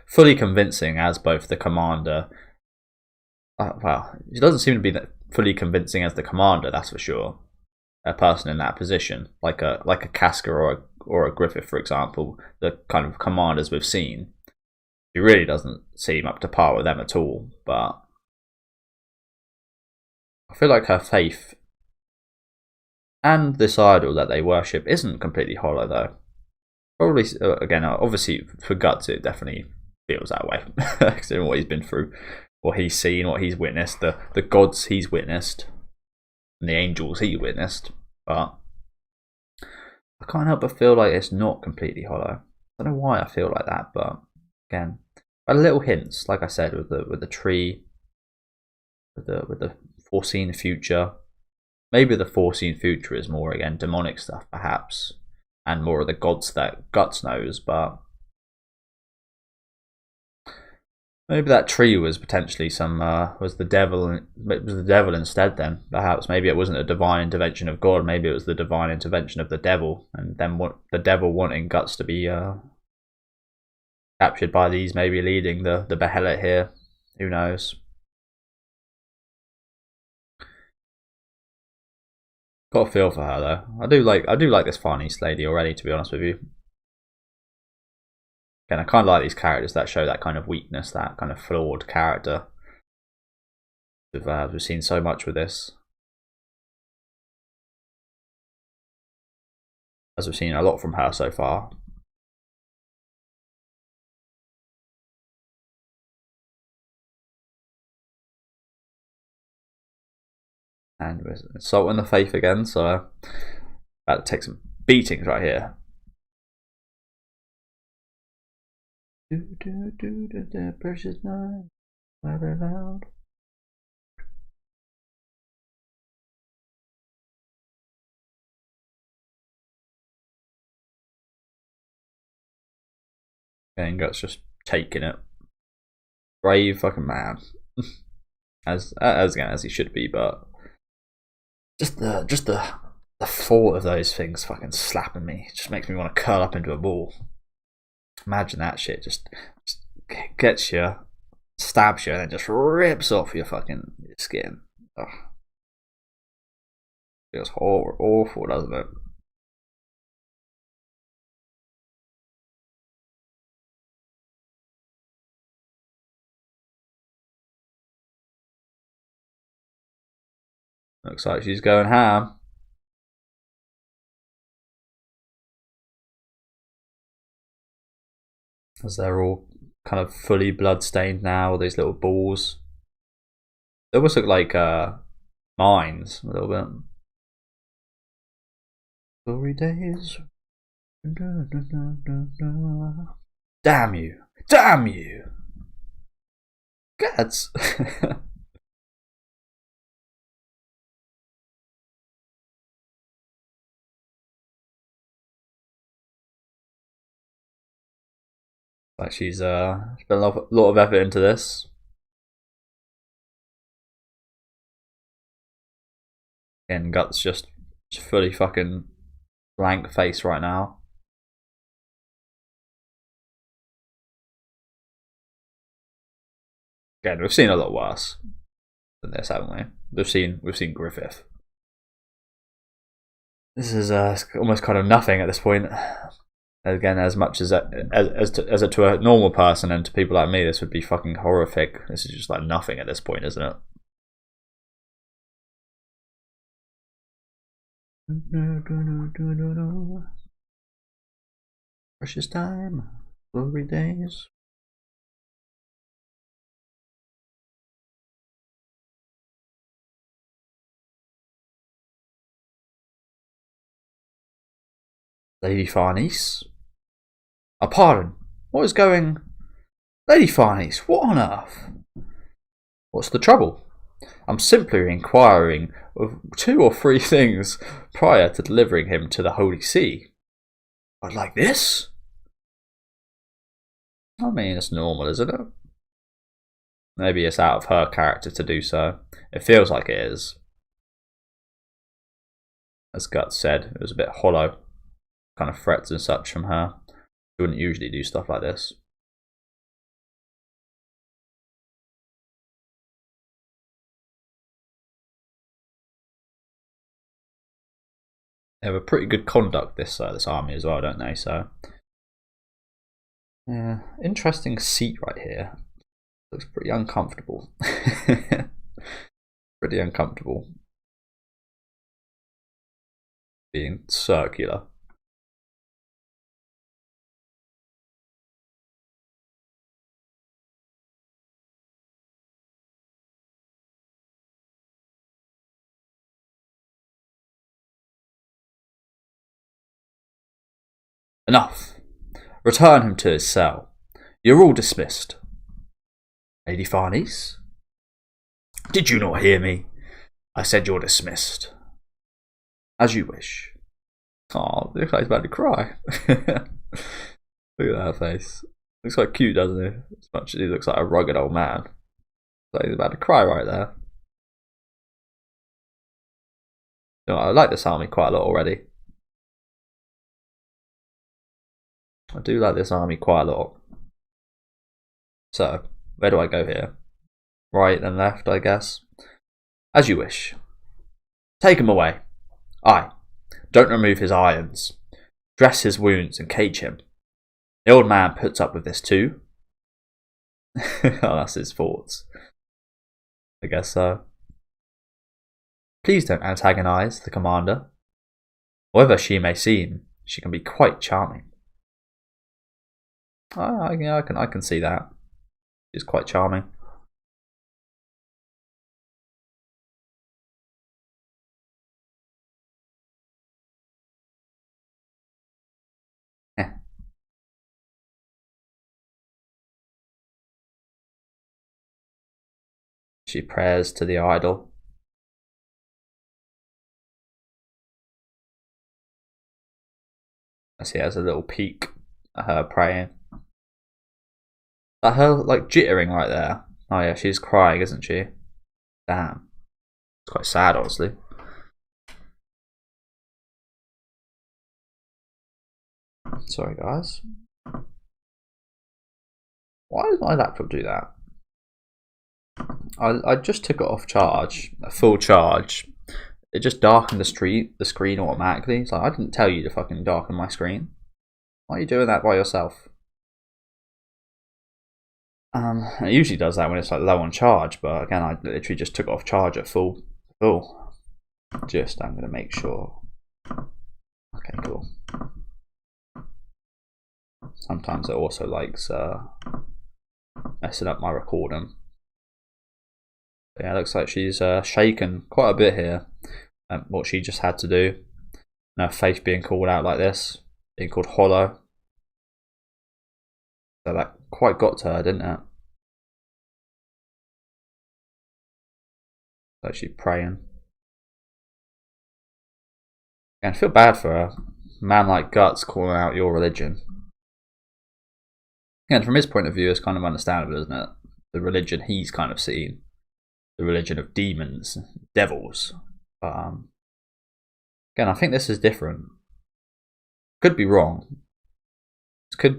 fully convincing as both the commander. Well, she doesn't seem to be fully convincing as the commander, that's for sure. A person in that position, like a Casca or a Griffith, for example, the kind of commanders we've seen. She really doesn't seem up to par with them at all. But I feel like her faith and this idol that they worship isn't completely hollow, though. Probably, again, obviously for Guts, it definitely feels that way, considering what he's been through, what he's seen, what he's witnessed, the gods he's witnessed, and the angels he witnessed. But I can't help but feel like it's not completely hollow. I don't know why I feel like that, but again, little hints, like I said, with the tree, with the foreseen future. Maybe the foreseen future is more, again, demonic stuff, perhaps, and more of the gods that Guts knows, but maybe that tree was potentially was the devil. It was the devil instead. Then perhaps maybe it wasn't a divine intervention of God. Maybe it was the divine intervention of the devil, and then what the devil wanting Guts to be captured by these, maybe leading the Behelit here. Who knows? Got a feel for her though. I do like this Farnese lady already, to be honest with you. Again, I kind of like these characters that show that kind of weakness, that kind of flawed character. We've seen so much with this. As we've seen a lot from her so far. And we're insulting the faith again, so about to take some beatings right here. Precious night, rather loud. And Guts just taking it. Brave fucking man. as he should be, but just the thought of those things fucking slapping me just makes me want to curl up into a ball. Imagine that shit just gets you, stabs you, and then just rips off your fucking skin. Ugh. Feels awful, doesn't it? Looks like she's going ham. As they're all kind of fully blood-stained now, all these little balls. They almost look like mines, a little bit. Glory days. Damn you! Damn you! Gods! Like she's put a lot of effort into this. And Guts just fully fucking blank face right now. Again, we've seen a lot worse than this, haven't we? We've seen Griffith. This is almost kind of nothing at this point. Again, as much as to a normal person and to people like me, this would be fucking horrific. This is just like nothing at this point, isn't it? Precious time, glory days. Lady Farnese? Pardon, what is going... Lady Farnese, what on earth? What's the trouble? I'm simply inquiring of 2 or 3 things prior to delivering him to the Holy See. But like this? I mean, it's normal, isn't it? Maybe it's out of her character to do so. It feels like it is. As Guts said, it was a bit hollow. Kind of threats and such from her. She wouldn't usually do stuff like this. They have a pretty good conduct, this army as well, don't they? So, yeah, interesting seat right here. Looks pretty uncomfortable. Pretty uncomfortable. Being circular. Enough. Return him to his cell. You're all dismissed. Lady Farnese? Did you not hear me? I said you're dismissed. As you wish. Oh, looks like he's about to cry. Look at that face. Looks quite cute, doesn't he? As much as he looks like a rugged old man. So he's about to cry right there. You know, I like this army quite a lot already. I do like this army quite a lot. So, where do I go here? Right and left, I guess. As you wish. Take him away. Aye. Don't remove his irons. Dress his wounds and cage him. The old man puts up with this too. Oh, that's his thoughts. I guess so. Please don't antagonize the commander. However she may seem, she can be quite charming. Yeah, I can see that. She's quite charming. She prays to the idol. I see there's a little peek at her praying. At her like jittering right there. Oh yeah, she's crying, isn't she? Damn. It's quite sad, honestly. Sorry guys. Why does my laptop do that? I just took it off charge, a full charge. It just darkened the screen automatically. It's like, I didn't tell you to fucking darken my screen. Why are you doing that by yourself? It usually does that when it's like low on charge, but again, I literally just took it off charge at full. Just, I'm gonna make sure. Okay, cool. Sometimes it also likes messing up my recording. But yeah, it looks like she's shaken quite a bit here. What she just had to do. Now, faith being called out like this, being called hollow. So that quite got to her, didn't it? So she's praying. And I feel bad for her. A man like Guts calling out your religion. And from his point of view, it's kind of understandable, isn't it? The religion he's kind of seen. The religion of demons, devils. Again, I think this is different. Could be wrong.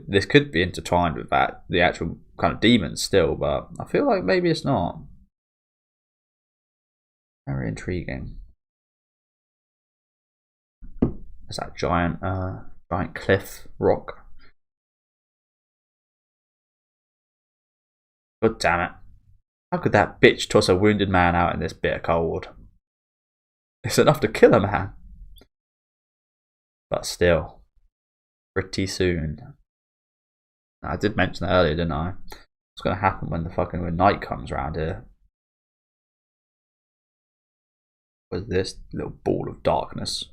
This could be intertwined with that, the actual kind of demons still, but I feel like maybe it's not. Very intriguing. There's that giant cliff rock. God damn it. How could that bitch toss a wounded man out in this bitter cold? It's enough to kill a man. But still, pretty soon. I did mention that earlier, didn't I? What's going to happen when when night comes around here? With this little ball of darkness. Is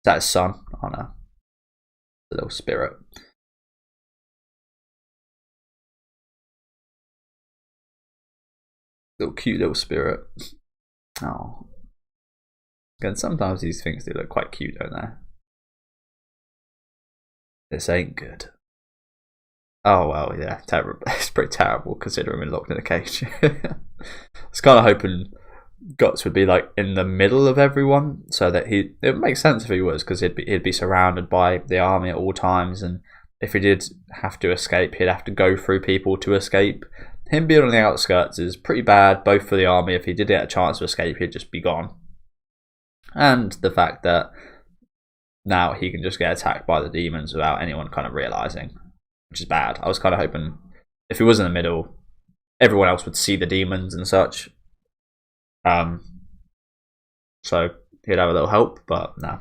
that his son? Oh no. The little spirit. Little cute little spirit. Oh. Again, sometimes these things do look quite cute, don't they? This ain't good. Oh well, yeah, terrible. It's pretty terrible considering we're locked in a cage. I was kind of hoping Guts would be like in the middle of everyone, so that it would make sense if he was, because he'd be surrounded by the army at all times, and if he did have to escape, he'd have to go through people to escape. Him being on the outskirts is pretty bad, both for the army. If he did get a chance to escape, he'd just be gone. And the fact that now he can just get attacked by the demons without anyone kind of realizing, which is bad. I was kind of hoping if he was in the middle, everyone else would see the demons and such. So he'd have a little help, but no.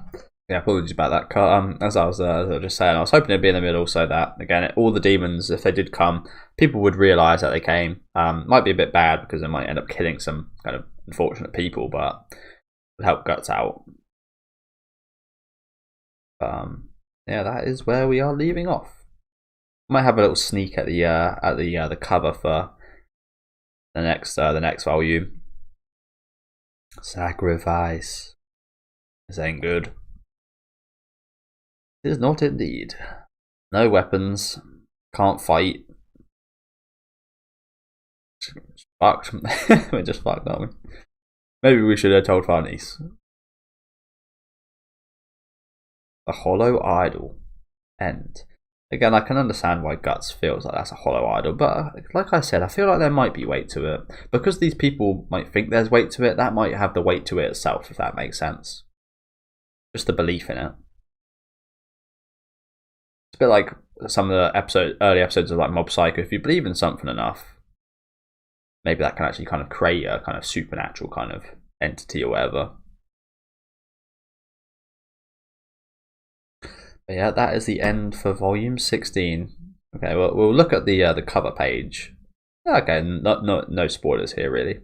Yeah, apologies about that cut. As I was just saying, I was hoping it'd be in the middle so that, again, all the demons, if they did come, people would realise that they came. Might be a bit bad because they might end up killing some kind of unfortunate people, but it would help Guts out. Yeah, that is where we are leaving off. Might have a little sneak at the cover for the next volume. Sacrifice. This ain't good. It is not indeed. No weapons. Can't fight. Just fucked. We're just fucked, aren't we? Maybe we should have told Farnese. A hollow idol. End. Again, I can understand why Guts feels like that's a hollow idol, but like I said, I feel like there might be weight to it. Because these people might think there's weight to it, that might have the weight to it itself, if that makes sense. Just the belief in it. It's a bit like some of the early episodes of like Mob Psycho. If you believe in something enough, maybe that can actually kind of create a kind of supernatural kind of entity or whatever. But yeah, that is the end for volume 16. Okay, well, we'll look at the cover page. Okay, no spoilers here really.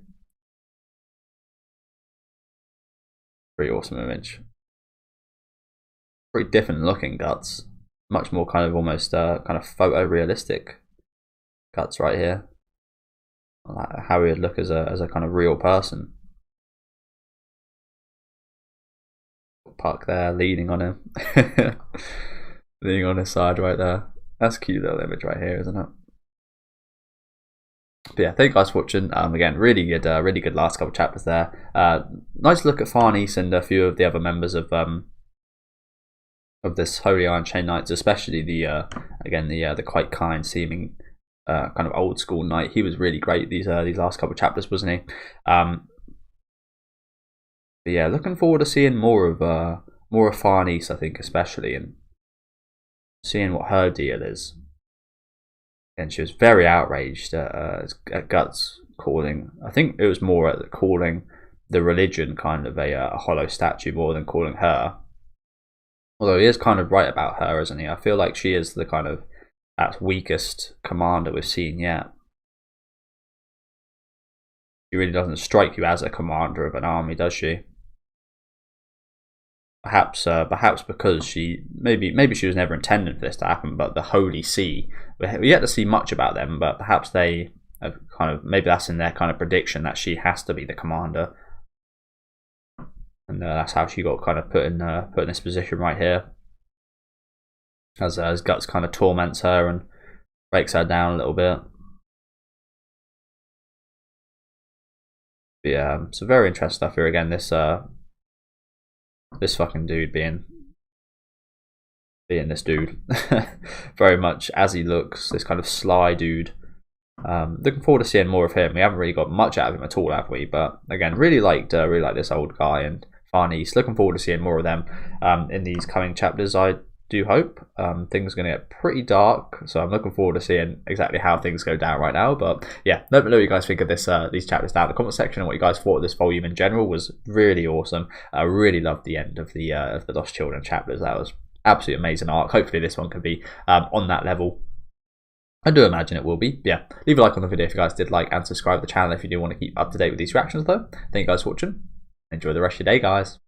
Pretty awesome image. Pretty different looking Guts. Much more kind of almost kind of photorealistic. Guts right here. Like how he would look as a kind of real person. Puck there, leaning on him. Leaning on his side right there. That's a cute little image right here, isn't it? But yeah, thank you guys for watching. Again, really good last couple chapters there. Nice look at Farnese and a few of the other members of this Holy Iron Chain Knights, especially the quite kind seeming kind of old school knight. He was really great these last couple chapters, wasn't he? But yeah, looking forward to seeing more of Farnese, I think, especially, and seeing what her deal is. And she was very outraged at Guts calling. I think it was more at calling the religion kind of a hollow statue more than calling her. Although he is kind of right about her, isn't he? I feel like she is the kind of weakest commander we've seen yet. She really doesn't strike you as a commander of an army, does she? Perhaps because she maybe she was never intended for this to happen. But the Holy See, we yet to see much about them. But perhaps they have kind of, maybe that's in their kind of prediction that she has to be the commander, and that's how she got kind of put in this position right here. As Guts kind of torments her and breaks her down a little bit. But yeah, so very interesting stuff here again. This fucking dude being this dude. Very much as he looks, this kind of sly dude. Looking forward to seeing more of him. We haven't really got much out of him at all, have we? But again, really liked this old guy and Farnese. Looking forward to seeing more of them in these coming chapters. I do hope. Things are going to get pretty dark, so I'm looking forward to seeing exactly how things go down right now. But yeah, let me know what you guys think of these chapters down in the comment section, and what you guys thought of this volume in general. Was really awesome. I really loved the end of the Lost Children chapters. That was absolutely amazing arc. Hopefully this one can be on that level. I do imagine it will be. Yeah, leave a like on the video if you guys did like, and subscribe to the channel if you do want to keep up to date with these reactions though. Thank you guys for watching. Enjoy the rest of your day, guys.